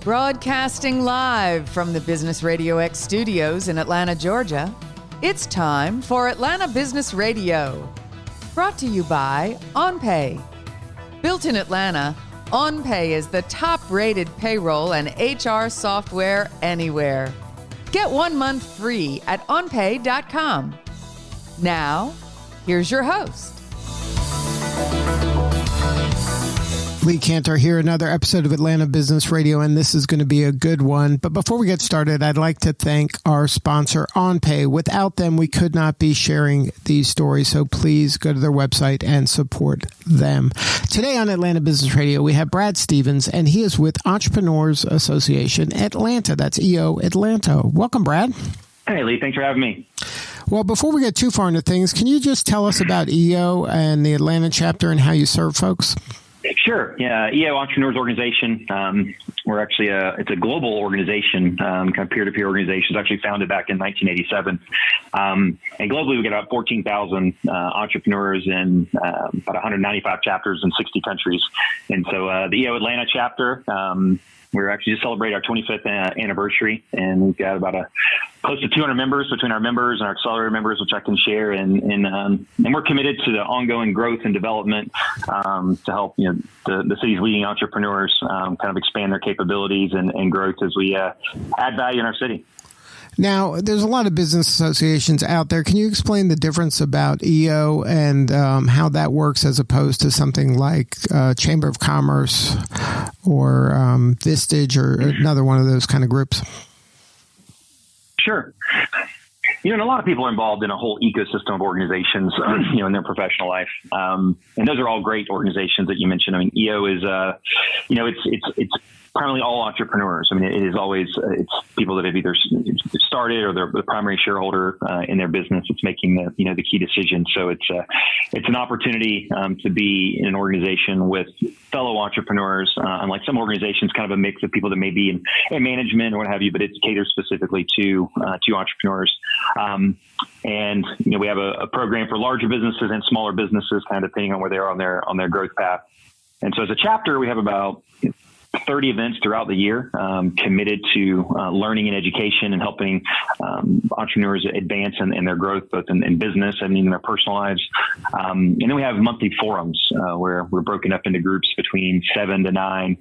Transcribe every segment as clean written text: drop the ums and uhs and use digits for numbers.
Broadcasting live from the Business RadioX studios in Atlanta, Georgia, it's time for Atlanta Business Radio. Brought to you by OnPay. Built in Atlanta, OnPay is the top-rated payroll and HR software anywhere. Get 1 month free at onpay.com. Now, here's your host. Lee Cantor here, another episode of Atlanta Business Radio, and this is going to be a good one. But before we get started, I'd like to thank our sponsor, OnPay. Without them, we could not be sharing these stories, so please go to their website and support them. Today on Atlanta Business Radio, we have Brad Stevens, and he is with Entrepreneurs Association Atlanta. That's EO Atlanta. Welcome, Brad. Hey, Lee. Thanks for having me. Well, before we get too far into things, can you just tell us about EO and the Atlanta chapter and how you serve folks? Sure. Yeah. EO Entrepreneurs Organization. We're actually it's a global organization, kind of peer-to-peer organization. It's actually founded back in 1987. And globally, we get about 14,000 entrepreneurs in about 195 chapters in 60 countries. And so the EO Atlanta chapter, we're actually just celebrating our 25th anniversary, and we've got about close to 200 members between our members and our accelerator members, which I can share. And we're committed to the ongoing growth and development to help the city's leading entrepreneurs kind of expand their capabilities and growth as we add value in our city. Now, there's a lot of business associations out there. Can you explain the difference about EO and how that works as opposed to something like Chamber of Commerce or Vistage or another one of those kind of groups? Sure. And a lot of people are involved in a whole ecosystem of organizations, in their professional life. And those are all great organizations that you mentioned. I mean, EO is, it's primarily all entrepreneurs. I mean, it is always, it's people that have either started or they're the primary shareholder in their business. It's making the key decision. So it's an opportunity to be in an organization with fellow entrepreneurs. Unlike some organizations, kind of a mix of people that may be in management or what have you, but it caters specifically to entrepreneurs. And we have a program for larger businesses and smaller businesses, kind of depending on where they are on their growth path. And so as a chapter, we have about 30 events throughout the year, committed to learning and education and helping entrepreneurs advance in their growth, both in business and in their personal lives. And then we have monthly forums where we're broken up into groups between 7 to 9,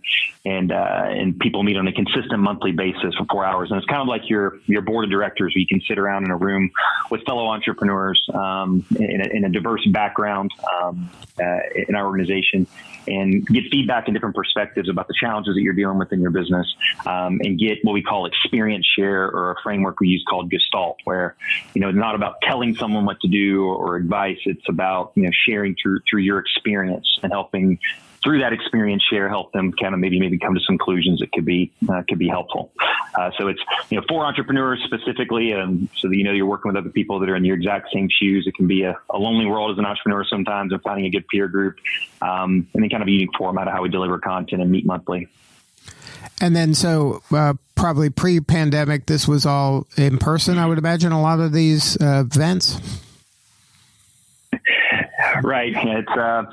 and people meet on a consistent monthly basis for 4 hours. And it's kind of like your board of directors, where you can sit around in a room with fellow entrepreneurs in a diverse background in our organization, and get feedback and different perspectives about the challenges that you're dealing with in your business, and get what we call experience share, or a framework we use called Gestalt, where, it's not about telling someone what to do or advice. It's about, sharing through your experience and helping through that experience share, help them kind of maybe come to some conclusions that could be helpful. So it's, for entrepreneurs specifically, so that, you're working with other people that are in your exact same shoes. It can be a lonely world as an entrepreneur sometimes, and finding a good peer group, and then kind of a unique format of how we deliver content and meet monthly. And then, so probably pre-pandemic, this was all in person, I would imagine, a lot of these events. Right. It's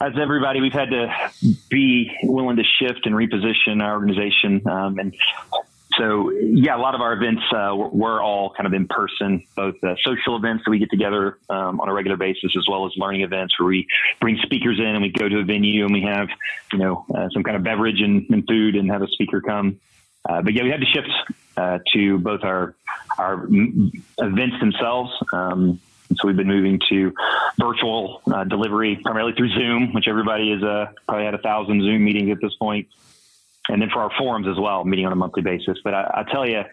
as everybody, we've had to be willing to shift and reposition our organization. And so, a lot of our events were all kind of in person, both social events that we get together on a regular basis, as well as learning events where we bring speakers in and we go to a venue and we have, some kind of beverage and food and have a speaker come. But we had to shift to both our events themselves. So we've been moving to virtual delivery, primarily through Zoom, which everybody has probably had 1,000 Zoom meetings at this point. And then for our forums as well, meeting on a monthly basis. But I tell you,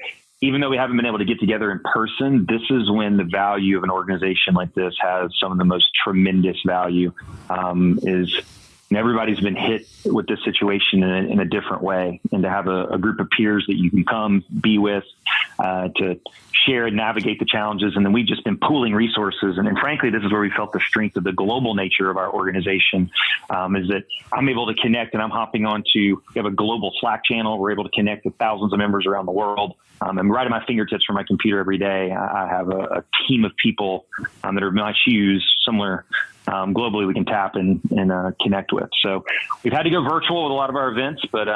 even though we haven't been able to get together in person, this is when the value of an organization like this has some of the most tremendous value, is everybody's been hit with this situation in a different way. And to have a group of peers that you can come be with, to share and navigate the challenges. And then we've just been pooling resources. And frankly, this is where we felt the strength of the global nature of our organization, is that I'm able to connect, and I'm hopping onto, we have a global Slack channel. We're able to connect with thousands of members around the world. And right at my fingertips from my computer every day, I have a team of people that are in my shoes, similar globally, we can tap and connect with. So we've had to go virtual with a lot of our events, but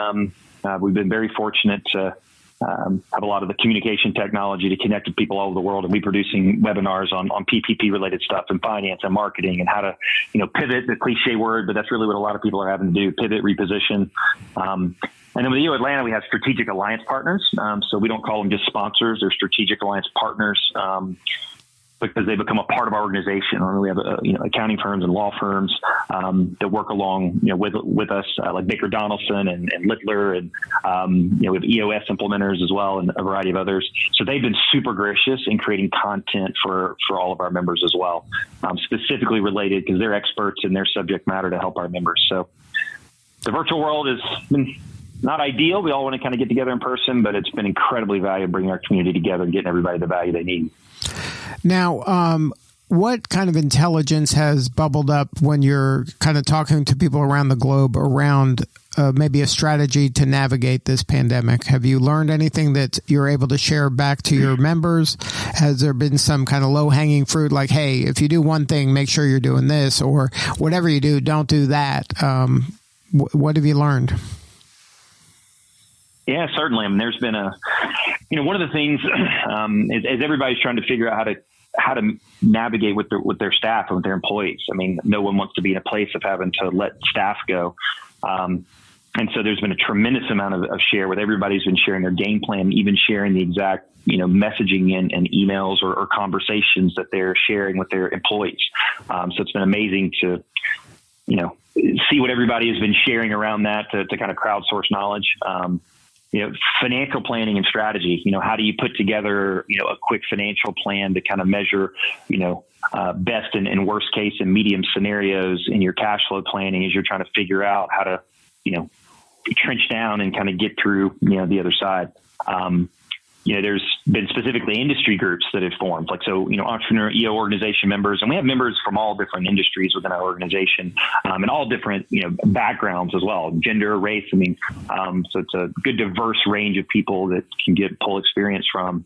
We've been very fortunate to have a lot of the communication technology to connect with people all over the world, and we producing webinars on PPP related stuff and finance and marketing and how to, pivot, the cliche word, but that's really what a lot of people are having to do, pivot, reposition. And then with EO Atlanta, we have strategic alliance partners. So we don't call them just sponsors, they're strategic alliance partners. Because they become a part of our organization. We have accounting firms and law firms that work along with us, like Baker Donaldson and Littler, and we have EOS implementers as well, and a variety of others. So they've been super gracious in creating content for all of our members as well, specifically related because they're experts in their subject matter to help our members. So the virtual world has been not ideal. We all want to kind of get together in person, but it's been incredibly valuable bringing our community together and getting everybody the value they need. Now, what kind of intelligence has bubbled up when you're kind of talking to people around the globe around maybe a strategy to navigate this pandemic? Have you learned anything that you're able to share back to your members? Has there been some kind of low-hanging fruit like, hey, if you do one thing, make sure you're doing this, or whatever you do, don't do that? What have you learned? Yeah, certainly. I mean, there's been one of the things is everybody's trying to figure out how to navigate with their staff and with their employees. I mean, no one wants to be in a place of having to let staff go. And so there's been a tremendous amount of share with everybody's been sharing their game plan, even sharing the exact, messaging and emails or conversations that they're sharing with their employees. So it's been amazing to, see what everybody has been sharing around that to kind of crowdsource knowledge. Financial planning and strategy, how do you put together, a quick financial plan to kind of measure, best and worst case and medium scenarios in your cash flow planning as you're trying to figure out how to, trench down and kind of get through, the other side. There's been specifically industry groups that have formed, entrepreneur EO organization members, and we have members from all different industries within our organization, and all different, backgrounds as well, gender, race. So it's a good diverse range of people that can pull experience from.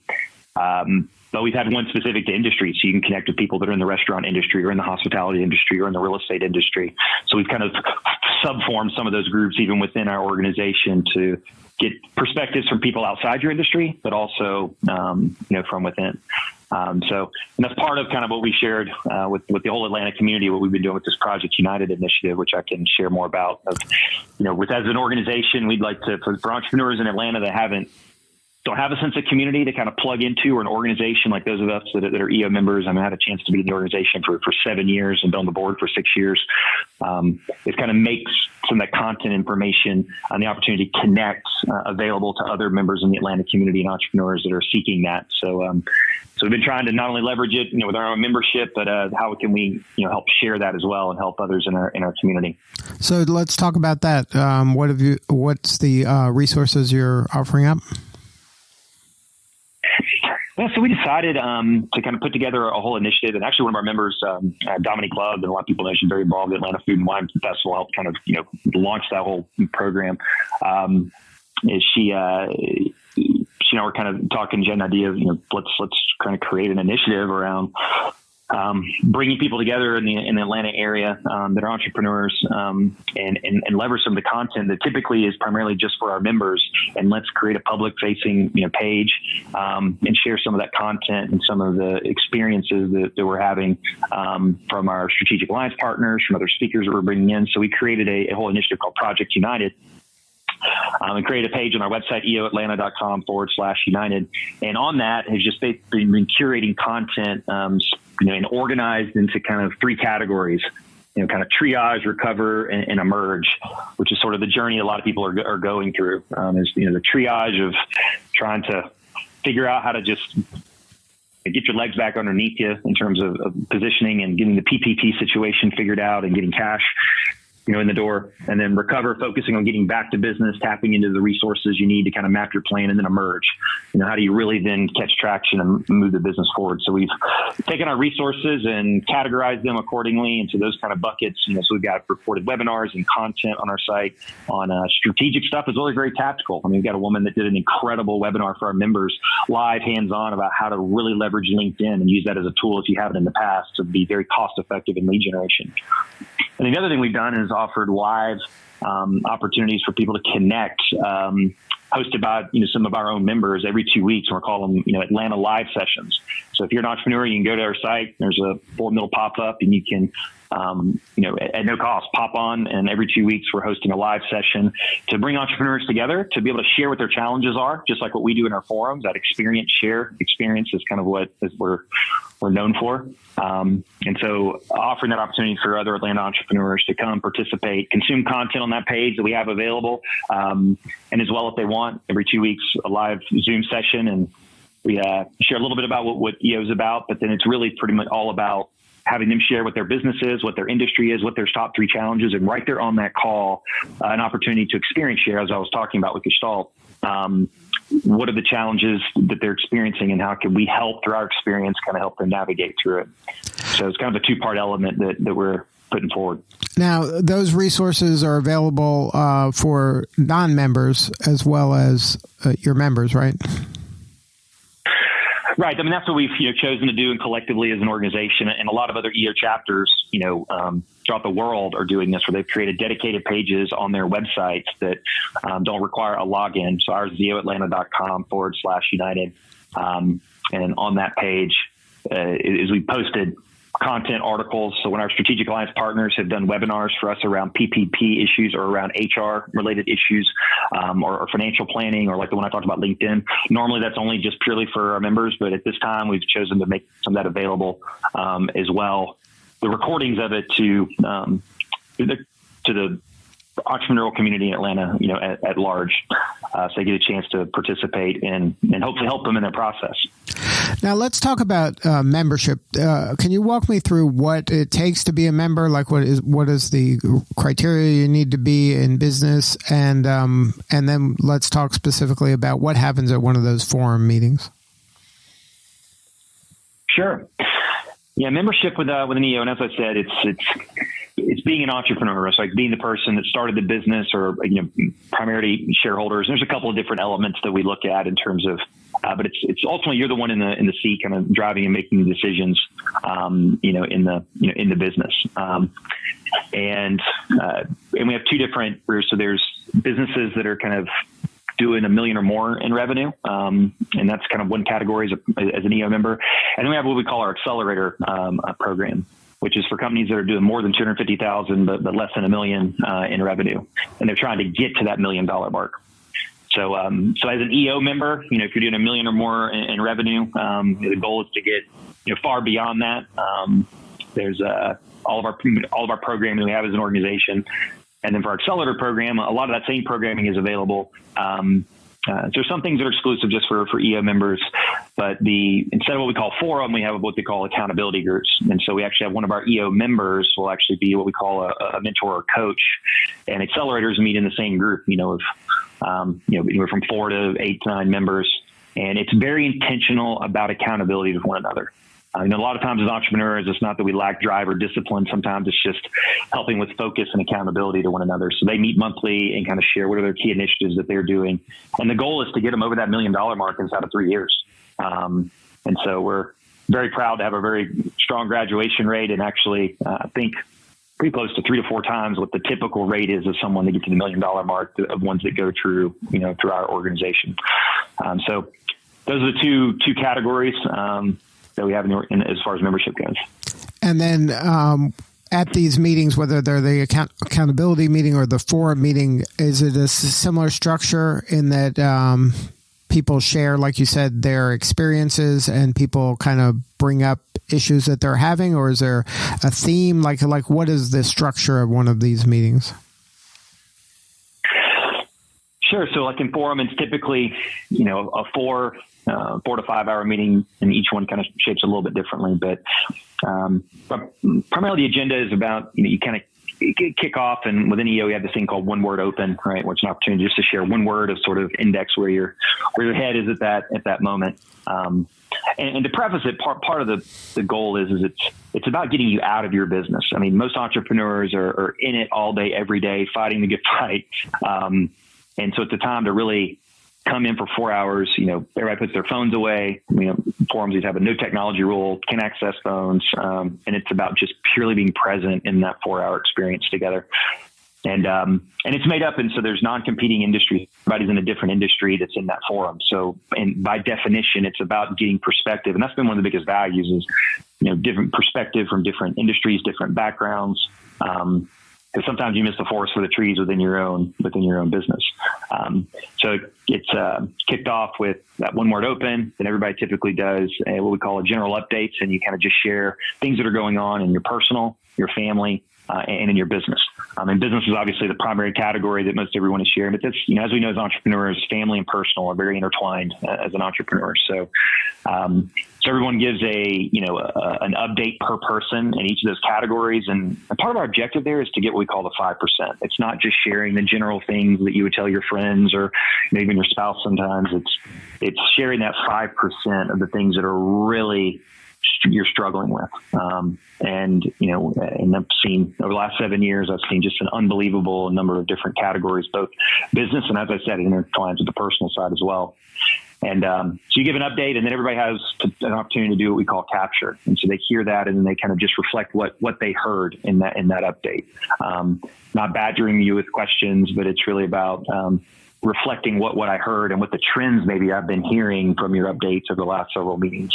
But we've had one specific to industry, so you can connect with people that are in the restaurant industry or in the hospitality industry or in the real estate industry. So we've kind of subformed some of those groups even within our organization to get perspectives from people outside your industry, but also, from within. And that's part of kind of what we shared with the whole Atlanta community, what we've been doing with this Project United initiative, which I can share more about. As an organization, we'd like to, for entrepreneurs in Atlanta that don't have a sense of community to kind of plug into, or an organization like those of us that are EO members. I had a chance to be in the organization for 7 years and been on the board for 6 years. It kind of makes some of that content information and the opportunity to connect available to other members in the Atlanta community and entrepreneurs that are seeking that. So we've been trying to not only leverage it, with our own membership, but how can we, help share that as well and help others in our community. So let's talk about that. What's the resources you're offering up? Well, so we decided to kind of put together a whole initiative, and actually one of our members, Dominique Love, and a lot of people know she's very involved in the Atlanta Food and Wine Festival, helped kind of launch that whole program. She and I were kind of talking, Jen, idea of let's kind of create an initiative around bringing people together in the Atlanta area that are entrepreneurs and leverage some of the content that typically is primarily just for our members, and let's create a public facing page and share some of that content and some of the experiences that we're having from our strategic alliance partners, from other speakers that we're bringing in. So we created a whole initiative called Project United. And create a page on our website, eoatlanta.com/united. And on that has just been curating content, and organized into kind of 3 categories, kind of triage, recover, and emerge, which is sort of the journey a lot of people are going through. Is the triage of trying to figure out how to just get your legs back underneath you in terms of positioning and getting the PPP situation figured out and getting cash in the door, and then recover, focusing on getting back to business, tapping into the resources you need to kind of map your plan, and then emerge. How do you really then catch traction and move the business forward? So we've taken our resources and categorized them accordingly into those kind of buckets. So we've got recorded webinars and content on our site on strategic stuff as well as very tactical. We've got a woman that did an incredible webinar for our members, live, hands-on, about how to really leverage LinkedIn and use that as a tool if you haven't in the past to be very cost-effective in lead generation. And the other thing we've done is offered live opportunities for people to connect, hosted by some of our own members every 2 weeks. We're calling them Atlanta Live Sessions. So if you're an entrepreneur, you can go to our site. There's a bullet middle pop up, and you can at no cost pop on. And every 2 weeks, we're hosting a live session to bring entrepreneurs together to be able to share what their challenges are, just like what we do in our forums. That share experience is kind of what we're known for. And so offering that opportunity for other Atlanta entrepreneurs to come participate, consume content on that page that we have available. And as well, if they want, every 2 weeks, a live Zoom session. And we share a little bit about what EO is about, but then it's really pretty much all about having them share what their business is, what their industry is, what their top 3 challenges, and right there on that call, an opportunity to experience share, as I was talking about with Gestalt. What are the challenges that they're experiencing, and how can we help through our experience kind of help them navigate through it? So it's kind of a 2-part element that we're putting forward. Now, those resources are available for non-members as well as your members, right? Right. I mean, that's what we've chosen to do, and collectively as an organization, and a lot of other EO chapters, throughout the world are doing this, where they've created dedicated pages on their websites that don't require a login. So ours is eoatlanta.com/united. And on that page is we posted content articles. So when our strategic alliance partners have done webinars for us around PPP issues or around HR related issues, or financial planning, or like the one I talked about, LinkedIn, normally that's only just purely for our members. But at this time, we've chosen to make some of that available as well. The recordings of it to the entrepreneurial community in Atlanta, at large, so they get a chance to participate and hopefully help them in their process. Now let's talk about membership. Can you walk me through what it takes to be a member? Like what is the criteria you need to be in business, and then let's talk specifically about what happens at one of those forum meetings. Sure. Yeah, membership with an EO, and as I said, it's being an entrepreneur. It's like being the person that started the business, or primarily shareholders. There's a couple of different elements that we look at in terms of, but it's ultimately you're the one in the seat, kind of driving and making the decisions, in the business. And we have 2 different routes. So there's businesses that are kind of doing $1 million or more in revenue. And that's kind of one category as an EO member. And then we have what we call our accelerator program, which is for companies that are doing more than $250,000, but less than $1 million in revenue. And they're trying to get to that $1 million mark. So as an EO member, if you're doing $1 million or more in revenue, the goal is to get far beyond that. There's all of our programming we have as an organization. And then for our accelerator program, a lot of that same programming is available. So some things that are exclusive just for EO members, but instead of what we call forum, we have what they call accountability groups. And so we actually have one of our EO members will actually be what we call a mentor or coach, and accelerators meet in the same group, anywhere from 4 to 8 to 9 members. And it's very intentional about accountability to one another. A lot of times as entrepreneurs, it's not that we lack drive or discipline. Sometimes it's just helping with focus and accountability to one another. So they meet monthly and kind of share what are their key initiatives that they're doing. And the goal is to get them over that $1 million mark inside of 3 years. And so we're very proud to have a very strong graduation rate, and actually, I think pretty close to 3 to 4 times what the typical rate is of someone to get to the $1 million mark of ones that go through our organization. So those are the two categories that we have in as far as membership goes. And then at these meetings, whether they're the accountability meeting or the forum meeting, is it a similar structure in that people share, like you said, their experiences, and people kind of bring up issues that they're having, or is there a theme? Like what is the structure of one of these meetings? Sure. So like in forum, it's typically, a 4 to 5 hour meeting, and each one kind of shapes a little bit differently. But primarily the agenda is about, you kind of kick off, and within EO, we have this thing called One Word Open, right? Where it's an opportunity just to share one word of sort of index where your head is at that moment. And to preface it, part of the goal is it's about getting you out of your business. I mean, most entrepreneurs are in it all day, every day, fighting the good fight. And so it's a time to really come in for 4 hours. Everybody puts their phones away. Forums, these have a no technology rule, can't access phones. And it's about just purely being present in that 4 hour experience together. And it's made up. And so there's non-competing industries. Everybody's in a different industry that's in that forum. So, and by definition, it's about getting perspective. And that's been one of the biggest values is, different perspective from different industries, different backgrounds. Because sometimes you miss the forest for the trees within your own business. So it's kicked off with that one word open. Then everybody typically does what we call a general updates, and you kind of just share things that are going on in your personal, your family, and in your business. And business is obviously the primary category that most everyone is sharing, but that's, as we know as entrepreneurs, family and personal are very intertwined as an entrepreneur. So everyone gives an update per person in each of those categories. And part of our objective there is to get what we call the 5%. It's not just sharing the general things that you would tell your friends or even your spouse sometimes. It's sharing that 5% of the things that are really you're struggling with. And I've seen over the last 7 years, I've seen just an unbelievable number of different categories, both business and, as I said, intertwined with the personal side as well. And so you give an update, and then everybody has an opportunity to do what we call capture. And so they hear that, and then they kind of just reflect what they heard in that update. Not badgering you with questions, but it's really about reflecting what I heard and what the trends maybe I've been hearing from your updates over the last several meetings.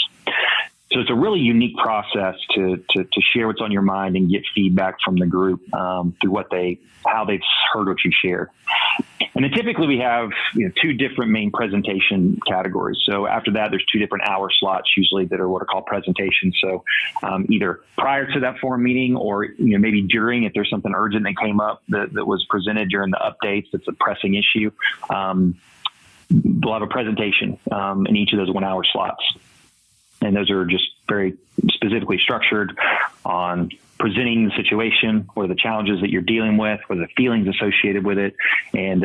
So it's a really unique process to share what's on your mind and get feedback from the group through how they've heard what you shared. And then typically we have two different main presentation categories. So after that, there's two different hour slots usually that are what are called presentations. So either prior to that forum meeting or maybe during, if there's something urgent that came up that was presented during the updates, that's a pressing issue. We'll have a presentation in each of those 1 hour slots. And those are just very specifically structured on presenting the situation, what are the challenges that you're dealing with, what are the feelings associated with it, and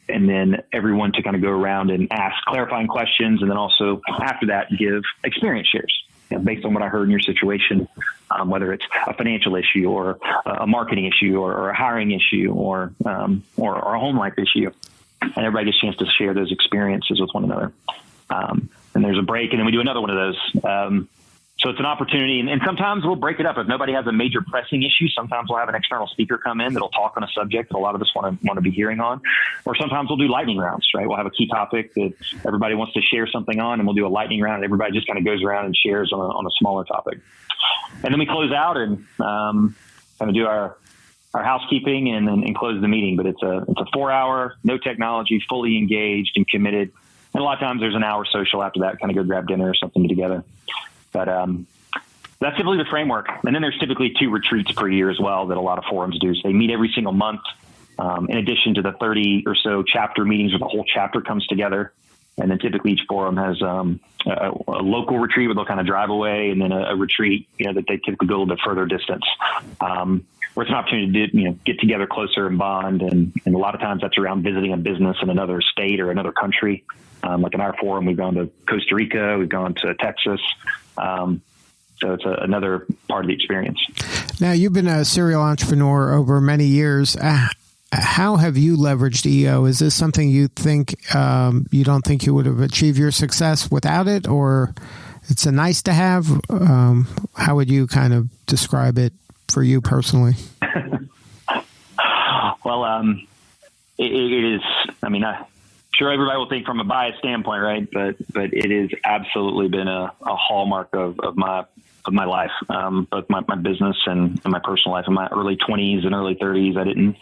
then everyone to kind of go around and ask clarifying questions, and then also after that give experience shares based on what I heard in your situation, whether it's a financial issue or a marketing issue or a hiring issue or a home life issue, and everybody gets a chance to share those experiences with one another. And there's a break, and then we do another one of those. So it's an opportunity, and sometimes we'll break it up. If nobody has a major pressing issue, sometimes we'll have an external speaker come in that'll talk on a subject that a lot of us want to be hearing on. Or sometimes we'll do lightning rounds, right? We'll have a key topic that everybody wants to share something on, and we'll do a lightning round, and everybody just kind of goes around and shares on a smaller topic. And then we close out and kind of do our housekeeping and close the meeting. But it's a 4 hour, no technology, fully engaged and committed. And a lot of times there's an hour social after that, kind of go grab dinner or something together. But that's typically the framework. And then there's typically 2 retreats per year as well that a lot of forums do. So they meet every single month, in addition to the 30 or so chapter meetings where the whole chapter comes together. And then typically each forum has a local retreat where they'll kind of drive away, and then a retreat that they typically go a little bit further distance. Where it's an opportunity to get together closer and bond. And a lot of times that's around visiting a business in another state or another country. Like in our forum, we've gone to Costa Rica, we've gone to Texas. So it's another part of the experience. Now, you've been a serial entrepreneur over many years. How have you leveraged EO? Is this something you think you don't think you would have achieved your success without it, or it's a nice to have? How would you kind of describe it for you personally? Well, it is. I mean, sure, everybody will think from a biased standpoint, right? But it has absolutely been a hallmark of my life, both my business and my personal life. In my early 20s and early 30s,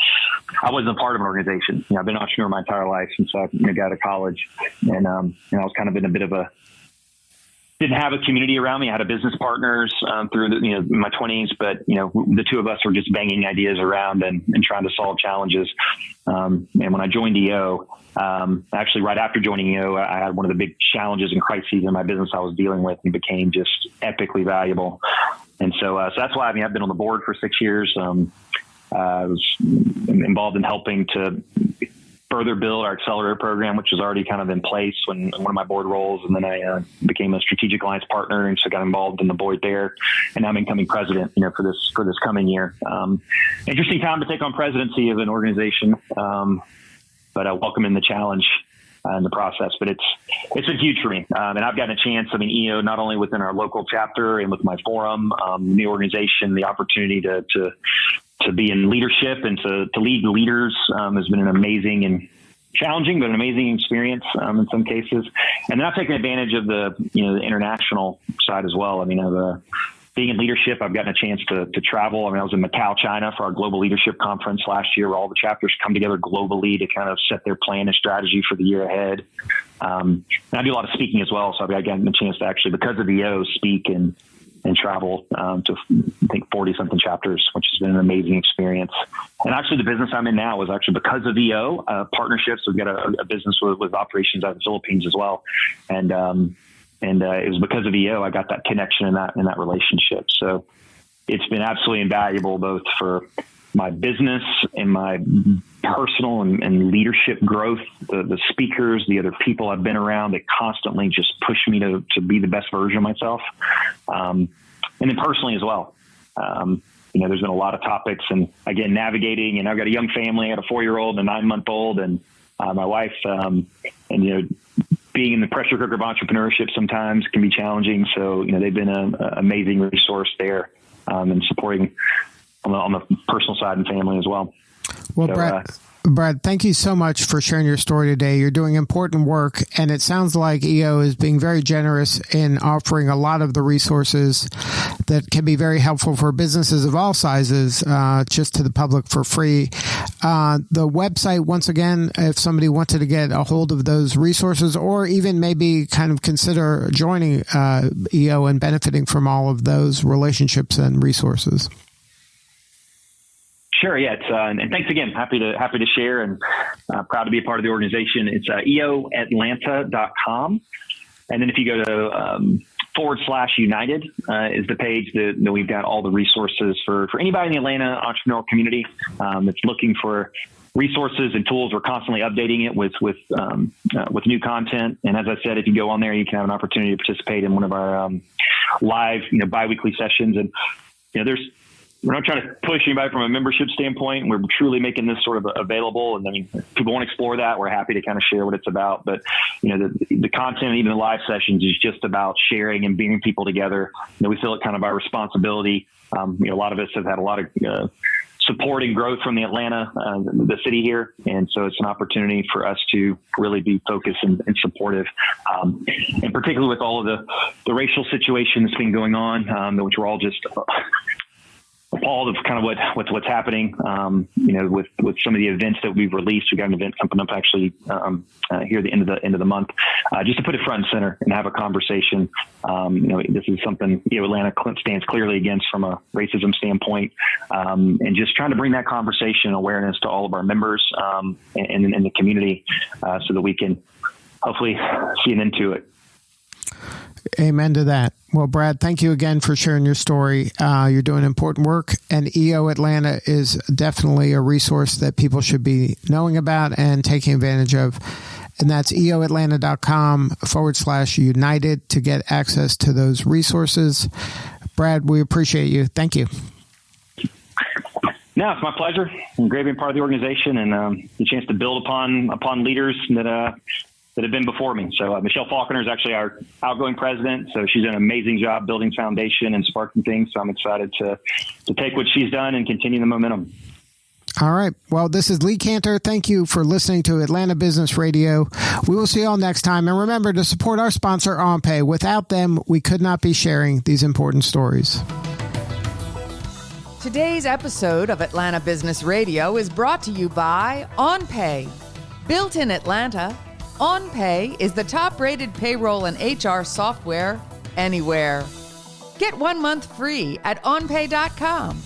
I wasn't a part of an organization. I've been an entrepreneur my entire life since I got out of college, and I was kind of in a bit of didn't have a community around me. I had business partners through my 20s, but the two of us were just banging ideas around and trying to solve challenges. And when I joined EO, actually right after joining EO, I had one of the big challenges and crises in my business I was dealing with, and became just epically valuable. And so that's why I've been on the board for 6 years. I was involved in helping to further build our accelerator program, which was already kind of in place when one of my board roles. And then I became a strategic alliance partner, and so got involved in the board there. And now I'm incoming president, for this coming year. Interesting time to take on presidency of an organization, but I welcome in the challenge in the process. But it's been huge for me, and I've gotten a chance. EO, not only within our local chapter and with my forum, the organization, the opportunity to to be in leadership and to lead leaders has been an amazing and challenging, but an amazing experience in some cases. And then I've taken advantage of the international side as well. I mean, being in leadership, I've gotten a chance to travel. I mean, I was in Macau, China for our global leadership conference last year, where all the chapters come together globally to kind of set their plan and strategy for the year ahead. And I do a lot of speaking as well. So I've gotten a chance to actually, because of EO, speak and travel to, I think, 40-something chapters, which has been an amazing experience. And actually, the business I'm in now was actually because of EO partnerships. We've got a business with operations out of the Philippines as well. And it was because of EO I got that connection in that relationship. So it's been absolutely invaluable, both for my business and my personal and leadership growth. The speakers, the other people I've been around, that constantly just push me to be the best version of myself. And then personally as well. There's been a lot of topics, and again, navigating, and I've got a young family. I got a 4-year-old and a 9-month-old, and my wife, being in the pressure cooker of entrepreneurship sometimes can be challenging. So, they've been an amazing resource there, and supporting on the personal side and family as well. Well, so, Brad, thank you so much for sharing your story today. You're doing important work, and it sounds like EO is being very generous in offering a lot of the resources that can be very helpful for businesses of all sizes, just to the public for free. The website, once again, if somebody wanted to get a hold of those resources, or even maybe kind of consider joining EO and benefiting from all of those relationships and resources. Sure. Yeah. And thanks again. Happy to share, and proud to be a part of the organization. It's eoatlanta.com. And then if you go to /United is the page that we've got all the resources for anybody in the Atlanta entrepreneurial community that's looking for resources and tools. We're constantly updating it with new content. And as I said, if you go on there, you can have an opportunity to participate in one of our live, biweekly sessions. And we're not trying to push anybody from a membership standpoint. We're truly making this sort of available. And I mean, if people want to explore that, we're happy to kind of share what it's about. But, the content, even the live sessions, is just about sharing and bringing people together. We feel it kind of our responsibility. A lot of us have had a lot of support and growth from the Atlanta, the city here. And so it's an opportunity for us to really be focused and supportive. And particularly with all of the racial situation that's been going on, which we're all just appalled of kind of what's happening, with some of the events that we've released. We got an event coming up actually here at the end of the month, just to put it front and center and have a conversation. This is something Atlanta stands clearly against from a racism standpoint, and just trying to bring that conversation and awareness to all of our members and in the community, so that we can hopefully see an end to it. Amen to that. Well, Brad, thank you again for sharing your story. You're doing important work, and EO Atlanta is definitely a resource that people should be knowing about and taking advantage of. And that's eoatlanta.com /United to get access to those resources. Brad, we appreciate you. Thank you. No, it's my pleasure. I'm great being part of the organization, and the chance to build upon leaders that have been before me. So Michelle Faulkner is actually our outgoing president. So she's done an amazing job building foundation and sparking things. So I'm excited to take what she's done and continue the momentum. All right. Well, this is Lee Cantor. Thank you for listening to Atlanta Business Radio. We will see you all next time. And remember to support our sponsor, OnPay. Without them, we could not be sharing these important stories. Today's episode of Atlanta Business Radio is brought to you by OnPay. Built in Atlanta, OnPay is the top-rated payroll and HR software anywhere. Get 1 month free at onpay.com.